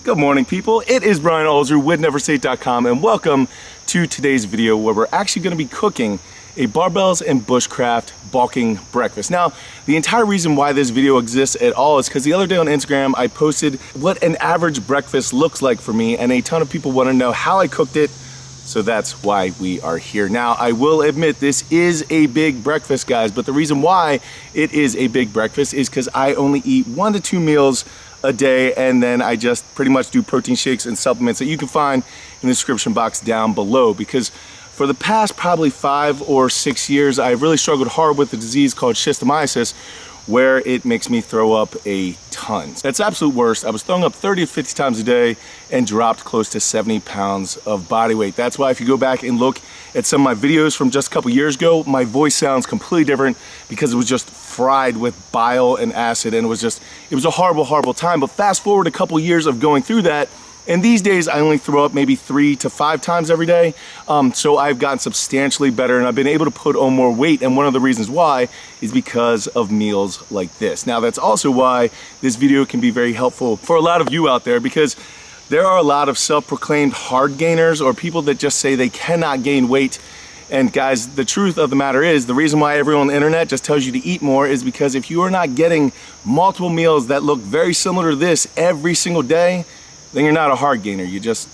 Good morning, people. It is Brian Alsruhe with NEVERsate.com, and welcome to today's video where we're actually going to be cooking a barbells and bushcraft bulking breakfast. Now, the entire reason why this video exists at all is because the other day on Instagram I posted what an average breakfast looks like for me, and a ton of people want to know how I cooked it, so that's why we are here. Now, I will admit this is a big breakfast, guys, but the reason why it is a big breakfast is because I only eat 1 to 2 meals a day, and then I just pretty much do protein shakes and supplements that you can find in the description box down below. Because for the past probably 5 or 6 years, I've really struggled hard with a disease called schistosomiasis, where it makes me throw up a ton. That's absolute worst. I was throwing up 30 to 50 times a day and dropped close to 70 pounds of body weight. That's why if you go back and look at some of my videos from just a couple years ago, my voice sounds completely different because it was just fried with bile and acid, and it was a horrible time. But fast forward a couple years of going through that, and these days I only throw up maybe 3 to 5 times every day. So I've gotten substantially better, and I've been able to put on more weight. And one of the reasons why is because of meals like this. Now, that's also why this video can be very helpful for a lot of you out there, because there are a lot of self-proclaimed hard gainers or people that just say they cannot gain weight. And guys, the truth of the matter is, the reason why everyone on the internet just tells you to eat more is because if you are not getting multiple meals that look very similar to this every single day, then you're not a hard gainer. You just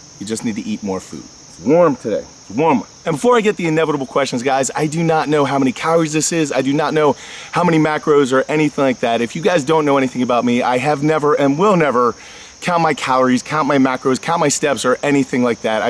need to eat more food. It's warm today. It's warmer. And before I get the inevitable questions, guys, I do not know how many calories this is. I do not know how many macros or anything like that. If you guys don't know anything about me, I have never and will never count my calories, count my macros, count my steps, or anything like that.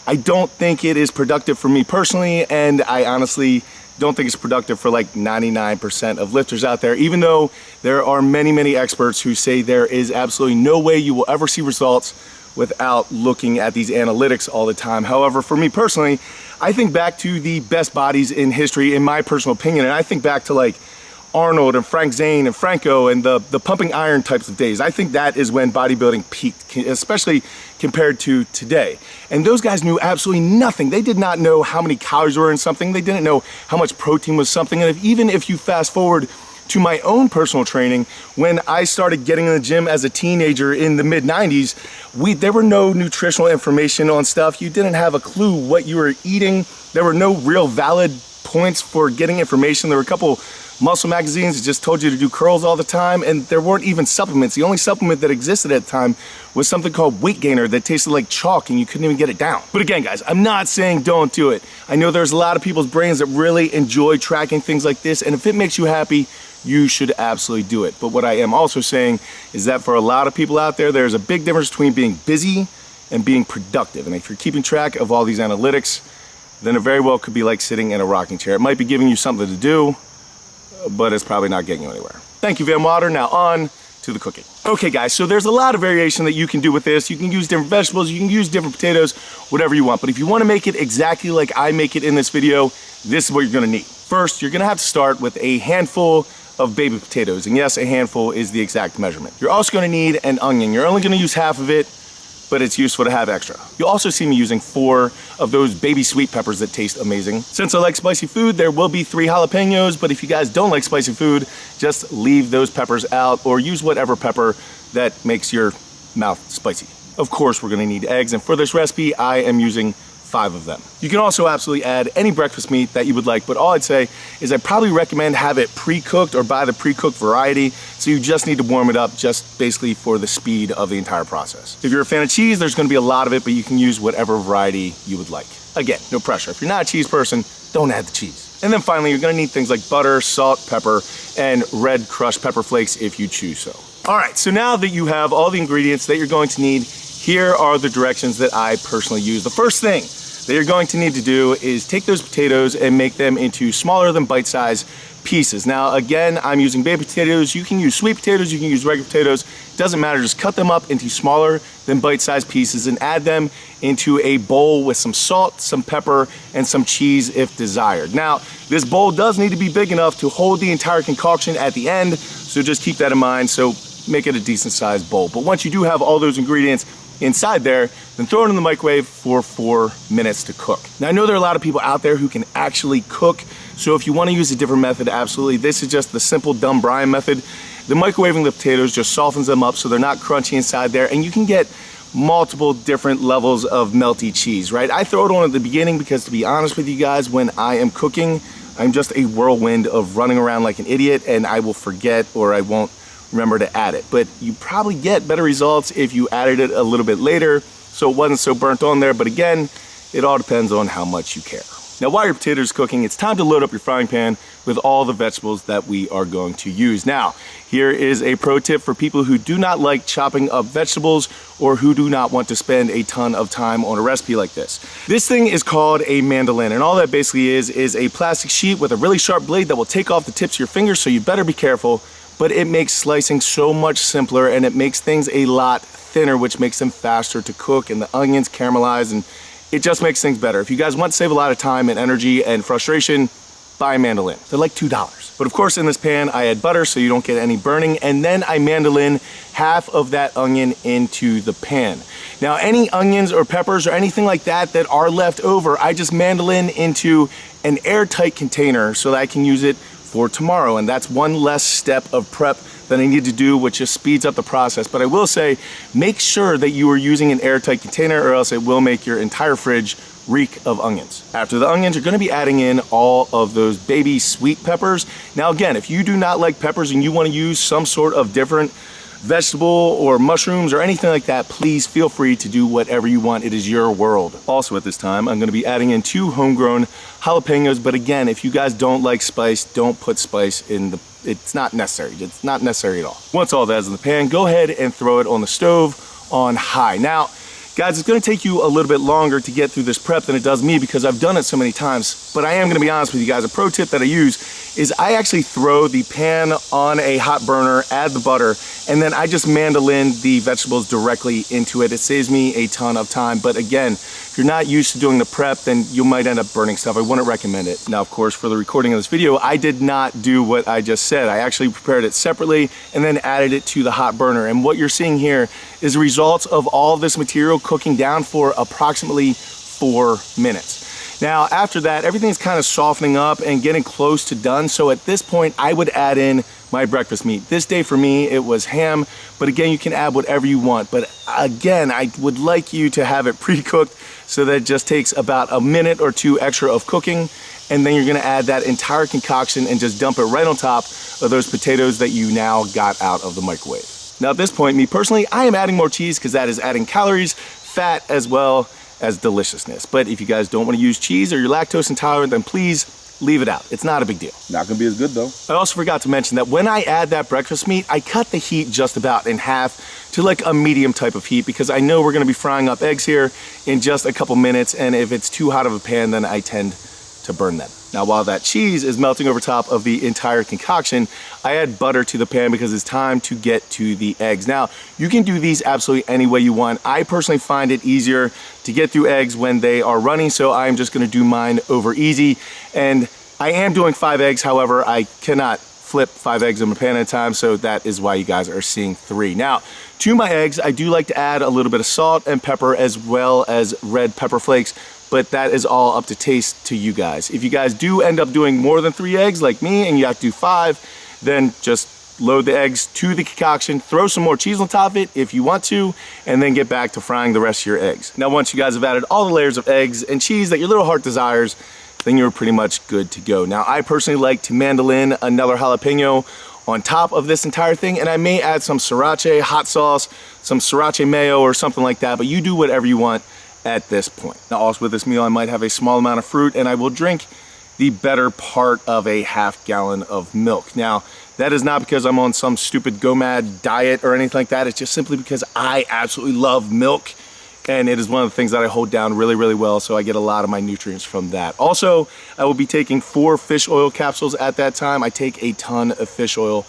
I don't think it is productive for me personally, and I honestly don't think it's productive for like 99% of lifters out there, even though there are many experts who say there is absolutely no way you will ever see results without looking at these analytics all the time. However, for me personally, I think back to the best bodies in history, in my personal opinion, and I think back to like Arnold and Frank Zane and Franco and the pumping iron types of days. I think that is when bodybuilding peaked, especially compared to today. And those guys knew absolutely nothing. They did not know how many calories were in something. They didn't know how much protein was something. And even if you fast forward to my own personal training, when I started getting in the gym as a teenager in the mid-90s, there were no nutritional information on stuff. You didn't have a clue what you were eating. There were no real valid points for getting information. There were a couple muscle magazines that just told you to do curls all the time, and there weren't even supplements. The only supplement that existed at the time was something called weight gainer that tasted like chalk, and you couldn't even get it down. But again, guys, I'm not saying don't do it. I know there's a lot of people's brains that really enjoy tracking things like this, and if it makes you happy, you should absolutely do it. But what I am also saying is that for a lot of people out there, there's a big difference between being busy and being productive. And if you're keeping track of all these analytics, then it very well could be like sitting in a rocking chair. It might be giving you something to do, but it's probably not getting you anywhere. Thank you, Van Water. Now on to the cooking. Okay, guys, so there's a lot of variation that you can do with this. You can use different vegetables, you can use different potatoes, whatever you want. But if you want to make it exactly like I make it in this video, this is what you're gonna need. First, you're gonna have to start with a handful of baby potatoes. And yes, a handful is the exact measurement. You're also gonna need an onion. You're only gonna use half of it, but it's useful to have extra. You'll also see me using 4 of those baby sweet peppers that taste amazing. Since I like spicy food, there will be 3 jalapenos, but if you guys don't like spicy food, just leave those peppers out or use whatever pepper that makes your mouth spicy. Of course, we're gonna need eggs, and for this recipe, I am using 5 of them. You can also absolutely add any breakfast meat that you would like, but all I'd say is I'd probably recommend have it pre-cooked or buy the pre-cooked variety, so you just need to warm it up just basically for the speed of the entire process. If you're a fan of cheese, there's gonna be a lot of it, but you can use whatever variety you would like. Again, no pressure. If you're not a cheese person, don't add the cheese. And then finally, you're gonna need things like butter, salt, pepper, and red crushed pepper flakes if you choose so. All right, so now that you have all the ingredients that you're going to need, here are the directions that I personally use. The first thing that you're going to need to do is take those potatoes and make them into smaller than bite-sized pieces. Now, again, I'm using baby potatoes. You can use sweet potatoes, you can use regular potatoes. Doesn't matter, just cut them up into smaller than bite-sized pieces and add them into a bowl with some salt, some pepper, and some cheese if desired. Now, this bowl does need to be big enough to hold the entire concoction at the end, so just keep that in mind. So make it a decent sized bowl. But once you do have all those ingredients inside there, then throw it in the microwave for 4 minutes to cook. Now, I know there are a lot of people out there who can actually cook, so if you want to use a different method, absolutely. This is just the simple dumb brine method, The microwaving the potatoes just softens them up so they're not crunchy inside there, and you can get multiple different levels of melty cheese, right? I throw it on at the beginning because, to be honest with you guys, when I am cooking, I'm just a whirlwind of running around like an idiot, and I will forget or I won't remember to add it. But you probably get better results if you added it a little bit later so it wasn't so burnt on there. But again, it all depends on how much you care. Now, while your potatoes are cooking, it's time to load up your frying pan with all the vegetables that we are going to use. Now, here is a pro tip for people who do not like chopping up vegetables or who do not want to spend a ton of time on a recipe like this. This thing is called a mandolin, and all that basically is a plastic sheet with a really sharp blade that will take off the tips of your fingers, so you better be careful, but it makes slicing so much simpler, and it makes things a lot thinner, which makes them faster to cook, and the onions caramelize, and it just makes things better. If you guys want to save a lot of time and energy and frustration, buy a mandolin. They're like $2. But of course, in this pan, I add butter so you don't get any burning, and then I mandolin half of that onion into the pan. Now, any onions or peppers or anything like that that are left over, I just mandolin into an airtight container so that I can use it for tomorrow, and that's one less step of prep that I need to do, which just speeds up the process. But I will say, make sure that you are using an airtight container, or else it will make your entire fridge reek of onions. After the onions, you're going to be adding in all of those baby sweet peppers. Now again, if you do not like peppers and you want to use some sort of different vegetable or mushrooms or anything like that, please feel free to do whatever you want. It is your world. Also at this time, I'm going to be adding in 2 homegrown jalapenos, but again, if you guys don't like spice, don't put spice in the, it's not necessary. It's not necessary at all. Once all that is in the pan, go ahead and throw it on the stove on high. Now, guys, it's going to take you a little bit longer to get through this prep than it does me because I've done it so many times, but I am going to be honest with you guys. A pro tip that I use is I actually throw the pan on a hot burner, add the butter, and then I just mandolin the vegetables directly into it. It saves me a ton of time, but again, if you're not used to doing the prep, then you might end up burning stuff. I wouldn't recommend it. Now, of course, for the recording of this video, I did not do what I just said. I actually prepared it separately and then added it to the hot burner, and what you're seeing here is the results of all of this material cooking down for approximately 4 minutes. Now, after that, everything's kind of softening up and getting close to done. So at this point, I would add in my breakfast meat. This day for me, it was ham, but again, you can add whatever you want. But again, I would like you to have it pre-cooked so that it just takes about a minute or 2 extra of cooking. And then you're gonna add that entire concoction and just dump it right on top of those potatoes that you now got out of the microwave. Now at this point, me personally, I am adding more cheese because that is adding calories, fat, as well as deliciousness. But if you guys don't want to use cheese or you're lactose intolerant, then please leave it out. It's not a big deal. Not gonna be as good though. I also forgot to mention that when I add that breakfast meat, I cut the heat just about in half to like a medium type of heat because I know we're gonna be frying up eggs here in just a couple minutes, and if it's too hot of a pan, then I tend to burn them. Now, while that cheese is melting over top of the entire concoction, I add butter to the pan because it's time to get to the eggs. Now, you can do these absolutely any way you want. I personally find it easier to get through eggs when they are running, so I'm just gonna do mine over easy. And I am doing 5 eggs, however, I cannot flip 5 eggs in a pan at a time, so that is why you guys are seeing 3. Now, to my eggs, I do like to add a little bit of salt and pepper as well as red pepper flakes, but that is all up to taste to you guys. If you guys do end up doing more than 3 eggs like me and you have to do 5, then just load the eggs to the concoction, throw some more cheese on top of it if you want to, and then get back to frying the rest of your eggs. Now, once you guys have added all the layers of eggs and cheese that your little heart desires, then you're pretty much good to go. Now, I personally like to mandolin another jalapeno on top of this entire thing, and I may add some sriracha hot sauce, some sriracha mayo or something like that, but you do whatever you want at this point. Now, also with this meal, I might have a small amount of fruit, and I will drink the better part of a half gallon of milk. Now, that is not because I'm on some stupid GOMAD diet or anything like that. It's just simply because I absolutely love milk, and it is one of the things that I hold down really, really well, so I get a lot of my nutrients from that. Also, I will be taking 4 fish oil capsules at that time. I take a ton of fish oil.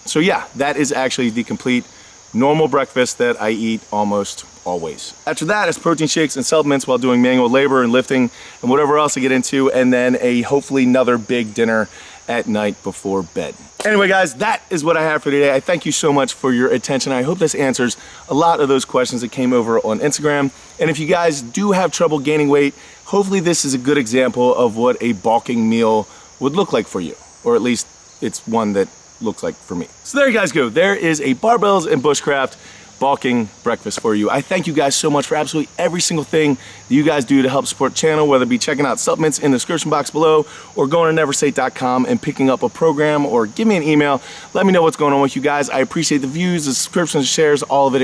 So yeah, that is actually the complete normal breakfast that I eat almost always. After that, it's protein shakes and supplements while doing manual labor and lifting and whatever else I get into, and then hopefully another big dinner at night before bed. Anyway, guys, that is what I have for today. I thank you so much for your attention. I hope this answers a lot of those questions that came over on Instagram. And if you guys do have trouble gaining weight, hopefully this is a good example of what a bulking meal would look like for you, or at least it's one that looks like for me. So there you guys go. There is a barbells and bushcraft bulking breakfast for you. I thank you guys so much for absolutely every single thing that you guys do to help support the channel, whether it be checking out supplements in the description box below or going to NEVERsate.com and picking up a program or give me an email. Let me know what's going on with you guys. I appreciate the views, the subscriptions, shares, all of it.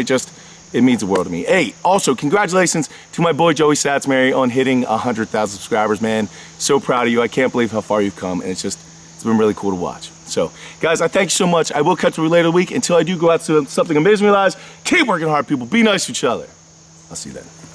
It means the world to me. Hey, also congratulations to my boy Joey Satsmary on hitting 100,000 subscribers, man. So proud of you. I can't believe how far you've come, and it's been really cool to watch. So, guys, I thank you so much. I will catch you later in the week. Until I do go out to something amazing in your lives, keep working hard, people. Be nice to each other. I'll see you then.